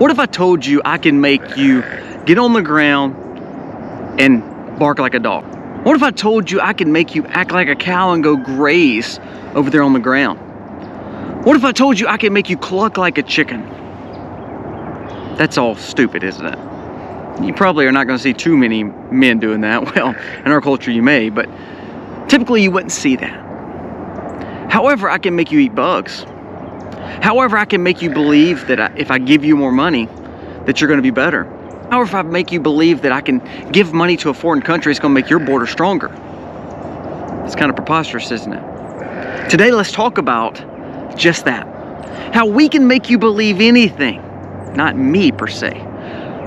What if I told you I can make you get on the ground and bark like a dog? What if I told you I can make you act like a cow and go graze over there on the ground? What if I told you I can make you cluck like a chicken? That's all stupid, isn't it? You probably are not going to see too many men doing that. Well, in our culture you may, but typically you wouldn't see that. However, I can make you eat bugs. However, I can make you believe that if I give you more money, that you're going to be better. However, if I make you believe that I can give money to a foreign country, it's going to make your border stronger. It's kind of preposterous, isn't it? Today, let's talk about just that. How we can make you believe anything. Not me per se,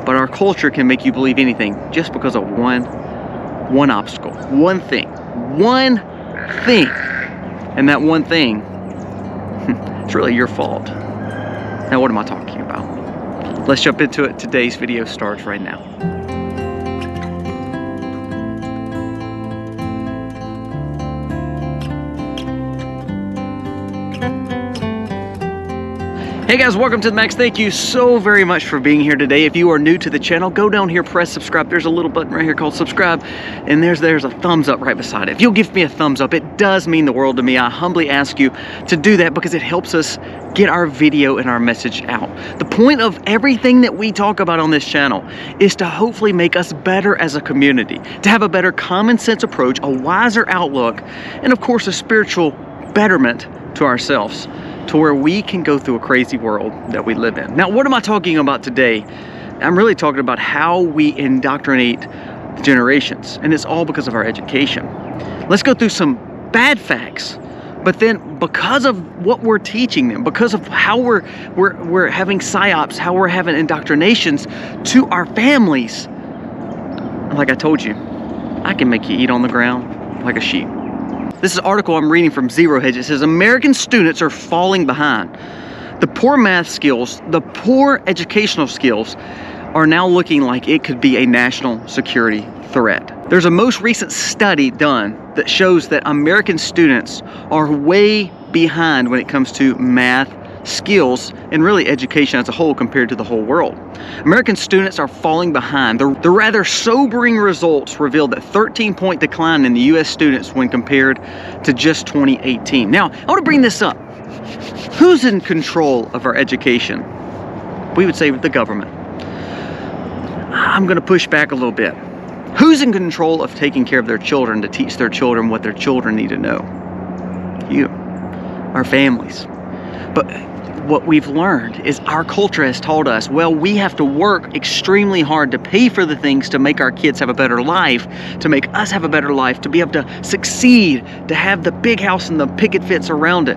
but our culture can make you believe anything just because of one obstacle, one thing. And that one thing, it's really your fault. Now, what am I talking about? Let's jump into it. Today's video starts right now. Hey guys, welcome to the Max. Thank you so very much for being here today. If you are new to the channel, go down here, press subscribe. There's a little button right here called subscribe, and there's a thumbs up right beside it. If you'll give me a thumbs up, it does mean the world to me. I humbly ask you to do that because it helps us get our video and our message out. The point of everything that we talk about on this channel is to hopefully make us better as a community, to have a better common sense approach, a wiser outlook, and of course a spiritual betterment to ourselves, to where we can go through a crazy world that we live in. Now, what am I talking about today? I'm really talking about how we indoctrinate the generations, and it's all because of our education. Let's go through some bad facts, but then because of what we're teaching them, because of how we're having psyops, how we're having indoctrinations to our families, like I told you, I can make you eat on the ground like a sheep. This is an article I'm reading from Zero Hedge. It says, American students are falling behind. The poor math skills, the poor educational skills are now looking like it could be a national security threat. There's a most recent study done that shows that American students are way behind when it comes to math skills and really education as a whole compared to the whole world. American students are falling behind. The rather sobering results revealed that 13-point decline in the U.S. students when compared to just 2018. Now, I want to bring this up. Who's in control of our education? We would say the government. I'm going to push back a little bit. Who's in control of taking care of their children to teach their children what their children need to know? You, our families. But what we've learned is our culture has taught us, well, we have to work extremely hard to pay for the things to make our kids have a better life, to make us have a better life, to be able to succeed, to have the big house and the picket fence around it,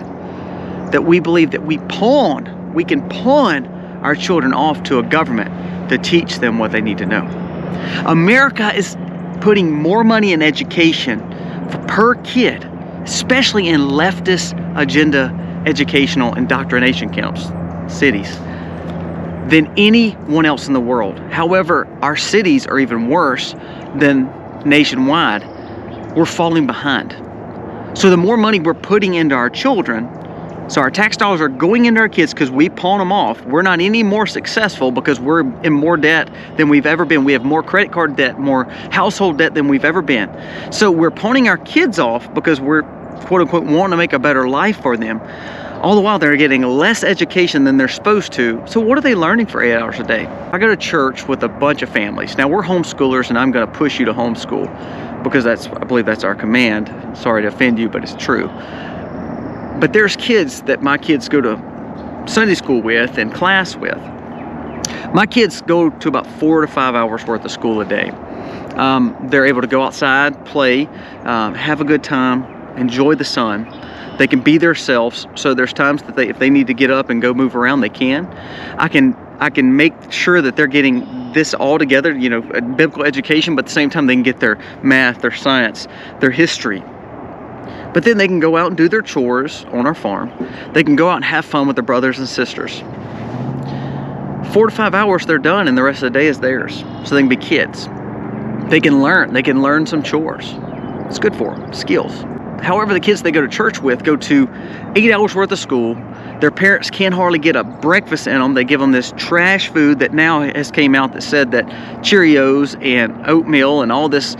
that we believe that we can pawn our children off to a government to teach them what they need to know. America is putting more money in education per kid, especially in leftist agenda educational indoctrination camps, cities, than anyone else in the world. However, our cities are even worse than nationwide. We're falling behind. So the more money we're putting into our children, so our tax dollars are going into our kids because we pawn them off. We're not any more successful because we're in more debt than we've ever been. We have more credit card debt, more household debt than we've ever been. So we're pawning our kids off because we're quote unquote wanting to make a better life for them. All the while they're getting less education than they're supposed to. So what are they learning for 8 hours a day? I go to church with a bunch of families. Now we're homeschoolers and I'm gonna push you to homeschool because I believe that's our command. Sorry to offend you, but it's true. But there's kids that my kids go to Sunday school with and class with. My kids go to about 4 to 5 hours worth of school a day. They're able to go outside, play, have a good time, enjoy the sun. They can be themselves. So there's times that if they need to get up and go move around, they can. I can make sure that they're getting this all together, you know, a biblical education, but at the same time they can get their math, their science, their history. But then they can go out and do their chores on our farm. They can go out and have fun with their brothers and sisters. 4 to 5 hours, they're done, and the rest of the day is theirs. So they can be kids. They can learn some chores. It's good for them, skills. However, the kids they go to church with go to 8 hours worth of school. Their parents can't hardly get a breakfast in them. They give them this trash food that now has came out that said that Cheerios and oatmeal and all this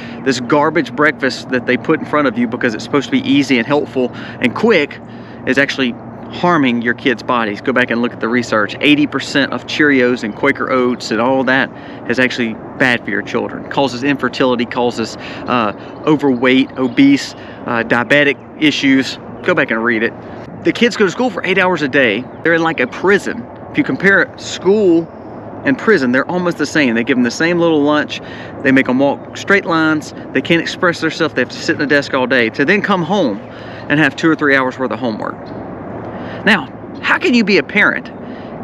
garbage breakfast that they put in front of you because it's supposed to be easy and helpful and quick is actually harming your kids' bodies. Go back and look at the research. 80% of Cheerios and Quaker Oats and all that is actually bad for your children. Causes infertility, causes overweight, obese, diabetic issues. Go back and read it. The kids go to school for 8 hours a day. They're in like a prison. If you compare school and prison, they're almost the same. They give them the same little lunch. They make them walk straight lines. They can't express themselves. They have to sit in a desk all day to then come home and have 2 or 3 hours worth of homework. Now, how can you be a parent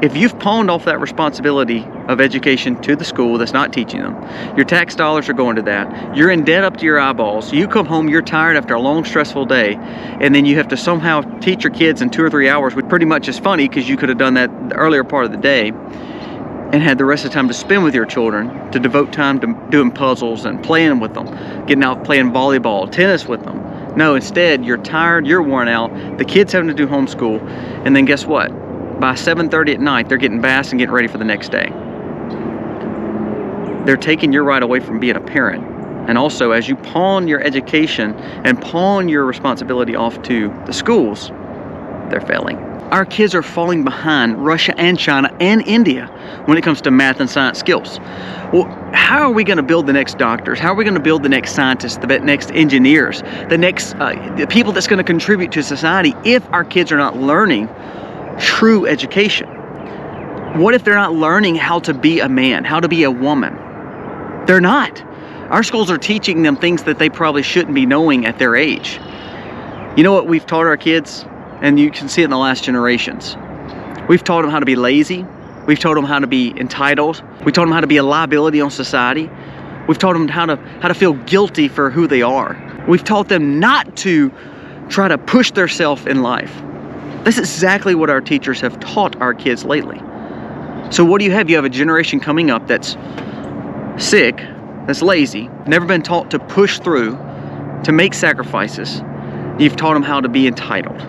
if you've pawned off that responsibility of education to the school that's not teaching them? Your tax dollars are going to that. You're in debt up to your eyeballs. You come home, you're tired after a long, stressful day, and then you have to somehow teach your kids in 2 or 3 hours, which pretty much is funny because you could have done that the earlier part of the day and had the rest of the time to spend with your children, to devote time to doing puzzles and playing with them, getting out playing volleyball, tennis with them. No, instead, you're tired, you're worn out, the kids having to do homeschool, and then guess what? By 7:30 at night, they're getting baths and getting ready for the next day. They're taking your right away from being a parent. And also, as you pawn your education and pawn your responsibility off to the schools, they're failing. Our kids are falling behind Russia and China and India when it comes to math and science skills. Well, how are we going to build the next doctors? How are we going to build the next scientists, the next engineers, the people that's going to contribute to society if our kids are not learning true education? What if they're not learning how to be a man, how to be a woman? They're not. Our schools are teaching them things that they probably shouldn't be knowing at their age. You know what we've taught our kids? And you can see it in the last generations. We've taught them how to be lazy. We've taught them how to be entitled. We taught them how to be a liability on society. We've taught them how to feel guilty for who they are. We've taught them not to try to push themselves in life. That's exactly what our teachers have taught our kids lately. So what do you have? You have a generation coming up that's sick, that's lazy, never been taught to push through, to make sacrifices. You've taught them how to be entitled.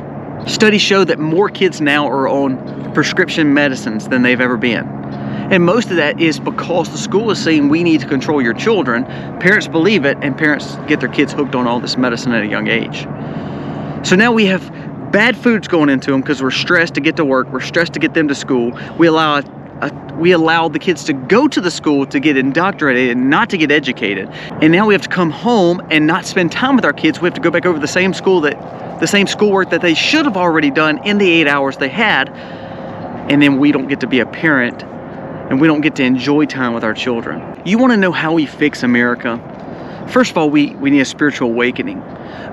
Studies show that more kids now are on prescription medicines than they've ever been. And most of that is because the school is saying we need to control your children. Parents believe it, and parents get their kids hooked on all this medicine at a young age. So now we have bad foods going into them because we're stressed to get to work, we're stressed to get them to school. We allow the kids to go to the school to get indoctrinated and not to get educated. And now we have to come home and not spend time with our kids. We have to go back over the same schoolwork that they should have already done in the 8 hours they had. And then we don't get to be a parent, and we don't get to enjoy time with our children. You want to know how we fix America? First of all, we need a spiritual awakening.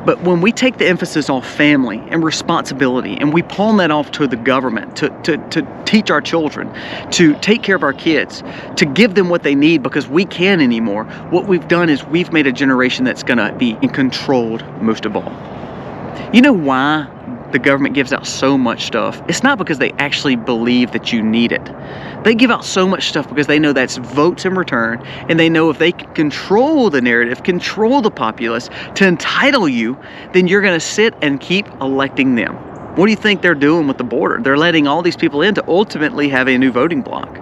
But when we take the emphasis off family and responsibility, and we pawn that off to the government to teach our children, to take care of our kids, to give them what they need because we can't anymore, what we've done is we've made a generation that's going to be controlled most of all. You know why the government gives out so much stuff? It's not because they actually believe that you need it. They give out so much stuff because they know that's votes in return, and they know if they can control the narrative, control the populace to entitle you, then you're going to sit and keep electing them. What do you think they're doing with the border? They're letting all these people in to ultimately have a new voting bloc.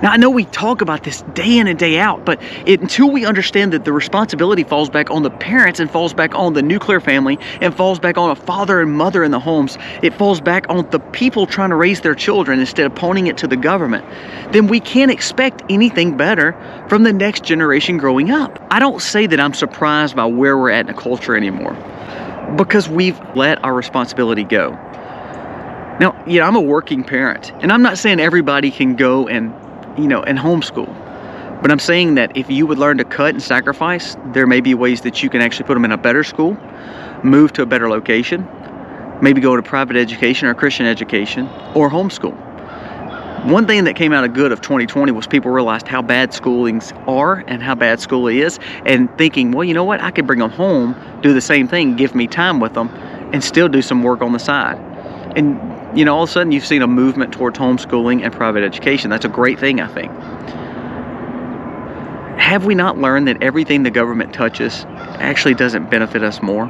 Now, I know we talk about this day in and day out, but until we understand that the responsibility falls back on the parents and falls back on the nuclear family and falls back on a father and mother in the homes, it falls back on the people trying to raise their children instead of pawning it to the government, then we can't expect anything better from the next generation growing up. I don't say that I'm surprised by where we're at in the culture anymore, because we've let our responsibility go. Now, I'm a working parent, and I'm not saying everybody can go and homeschool. But I'm saying that if you would learn to cut and sacrifice, there may be ways that you can actually put them in a better school, move to a better location, maybe go to private education or Christian education, or homeschool. One thing that came out of good of 2020 was people realized how bad schoolings are and how bad school is, and thinking, well, you know what, I could bring them home, do the same thing, give me time with them, and still do some work on the side. And all of a sudden you've seen a movement towards homeschooling and private education. That's a great thing, I think. Have we not learned that everything the government touches actually doesn't benefit us more?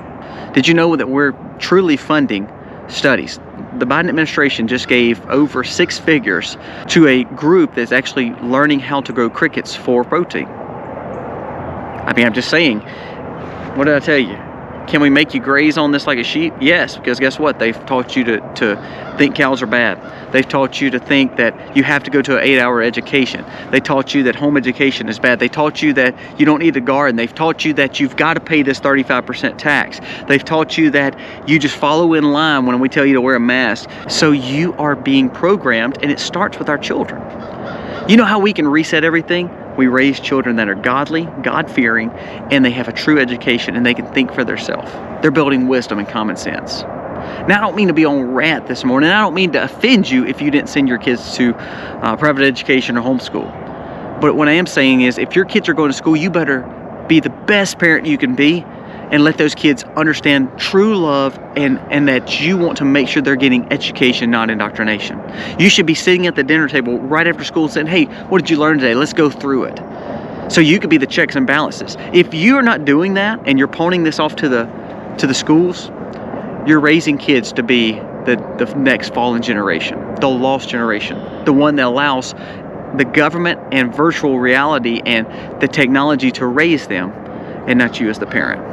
Did you know that we're truly funding studies? the Biden administration just gave over 6 figures to a group that's actually learning how to grow crickets for protein. I mean, I'm just saying, what did I tell you? Can we make you graze on this like a sheep? Yes, because guess what? They've taught you to think cows are bad. They've taught you to think that you have to go to an 8-hour education. They taught you that home education is bad. They taught you that you don't need a garden. They've taught you that you've got to pay this 35% tax. They've taught you that you just follow in line when we tell you to wear a mask. So you are being programmed, and it starts with our children. You know how we can reset everything? We raise children that are godly, God-fearing, and they have a true education, and they can think for themselves. They're building wisdom and common sense. Now, I don't mean to be on rant this morning. I don't mean to offend you if you didn't send your kids to private education or homeschool. But what I am saying is, if your kids are going to school, you better be the best parent you can be and let those kids understand true love and that you want to make sure they're getting education, not indoctrination. You should be sitting at the dinner table right after school saying, hey, what did you learn today? Let's go through it. So you could be the checks and balances. If you're not doing that and you're pawning this off to the schools, you're raising kids to be the next fallen generation, the lost generation, the one that allows the government and virtual reality and the technology to raise them and not you as the parent.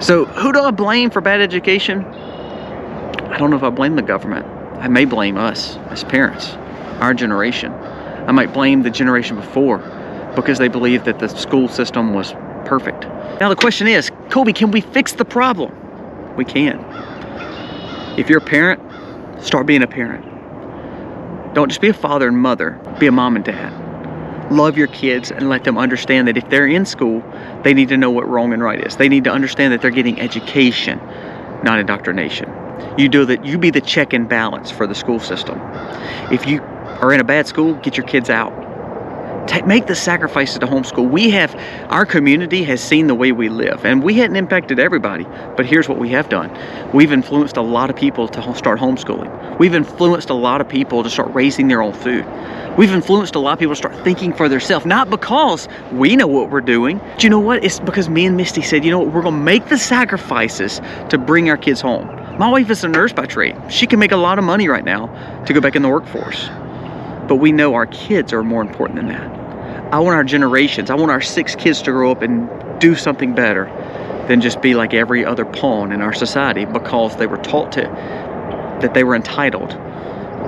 So who do I blame for bad education? I don't know if I blame the government. I may blame us as parents, our generation. I might blame the generation before because they believed that the school system was perfect. Now the question is, Kobe, can we fix the problem? We can. If you're a parent, start being a parent. Don't just be a father and mother, be a mom and dad. Love your kids and let them understand that if they're in school, they need to know what wrong and right is. They need to understand that they're getting education, not indoctrination. You do that. You be the check and balance for the school system. If you are in a bad school, get your kids out. Make the sacrifices to homeschool. Our community has seen the way we live, and we hadn't impacted everybody, but here's what we have done. We've influenced a lot of people to start homeschooling. We've influenced a lot of people to start raising their own food. We've influenced a lot of people to start thinking for themselves, not because we know what we're doing. But you know what? It's because me and Misty said, you know what, we're gonna make the sacrifices to bring our kids home. My wife is a nurse by trade. She can make a lot of money right now to go back in the workforce. But we know our kids are more important than that. I want our generations, I want our 6 kids to grow up and do something better than just be like every other pawn in our society because they were taught that they were entitled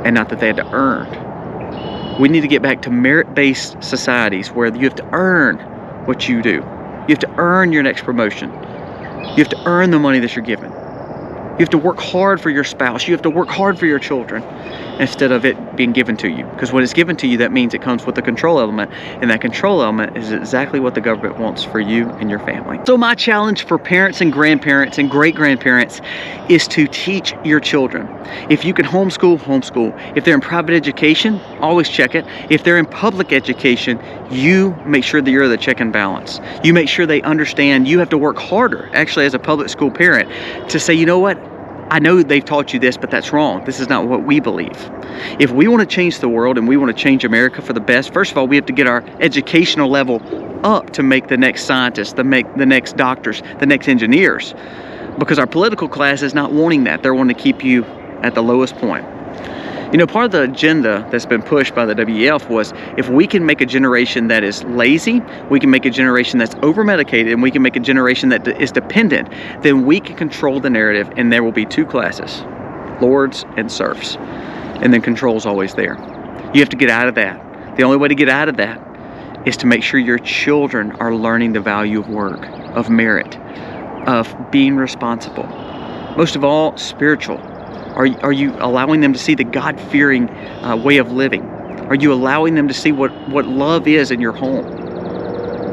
and not that they had to earn. We need to get back to merit-based societies where you have to earn what you do. You have to earn your next promotion. You have to earn the money that you're given. You have to work hard for your spouse. You have to work hard for your children instead of it being given to you. Because when it's given to you, that means it comes with a control element. And that control element is exactly what the government wants for you and your family. So my challenge for parents and grandparents and great-grandparents is to teach your children. If you can homeschool, homeschool. If they're in private education, always check it. If they're in public education, you make sure that you're the check and balance. You make sure they understand you have to work harder, actually as a public school parent, to say, you know what? I know they've taught you this, but that's wrong. This is not what we believe. If we want to change the world and we want to change America for the best, first of all, we have to get our educational level up to make the next scientists, to make the next doctors, the next engineers. Because our political class is not wanting that. They're wanting to keep you at the lowest point. You know, part of the agenda that's been pushed by the WEF was if we can make a generation that is lazy, we can make a generation that's over-medicated, and we can make a generation that is dependent, then we can control the narrative, and there will be 2 classes, lords and serfs. And then control is always there. You have to get out of that. The only way to get out of that is to make sure your children are learning the value of work, of merit, of being responsible. Most of all, spiritual. Are you allowing them to see the God-fearing way of living? Are you allowing them to see what love is in your home?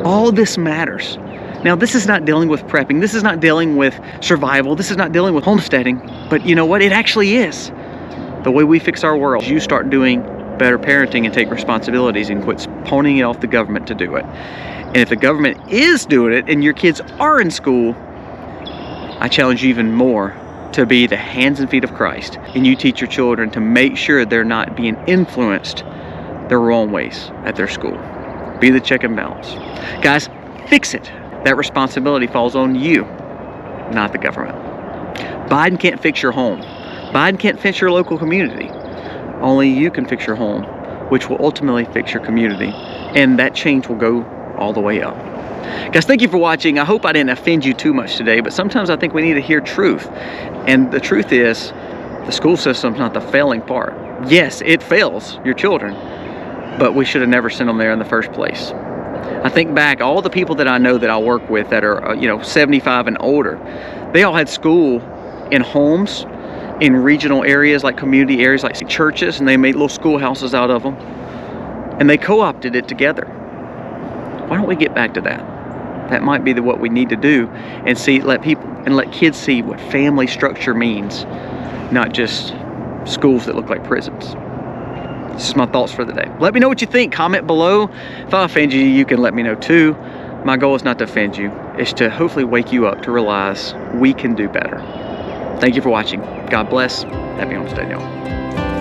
All of this matters. Now, this is not dealing with prepping. This is not dealing with survival. This is not dealing with homesteading. But you know what? It actually is. The way we fix our world, you start doing better parenting and take responsibilities and quit pawning it off the government to do it. And if the government is doing it and your kids are in school, I challenge you even more to be the hands and feet of Christ, and you teach your children to make sure they're not being influenced the wrong ways at their school. Be the check and balance. Guys, fix it. That responsibility falls on you, not the government. Biden can't fix your home. Biden can't fix your local community. Only you can fix your home, which will ultimately fix your community. And that change will go all the way up. Guys, thank you for watching. I hope I didn't offend you too much today, but sometimes I think we need to hear truth. And the truth is, the school system's not the failing part. Yes, it fails your children, but we should have never sent them there in the first place. I think back, all the people that I know that I work with that are, 75 and older, they all had school in homes, in regional areas, like community areas, like churches, and they made little schoolhouses out of them, and they co-opted it together. Why don't we get back to that? That might be what we need to do, and let kids see what family structure means, not just schools that look like prisons. This is my thoughts for the day. Let me know what you think. Comment below. If I offend you, you can let me know too. My goal is not to offend you. It's to hopefully wake you up to realize we can do better. Thank you for watching. God bless. Happy homesteading, y'all.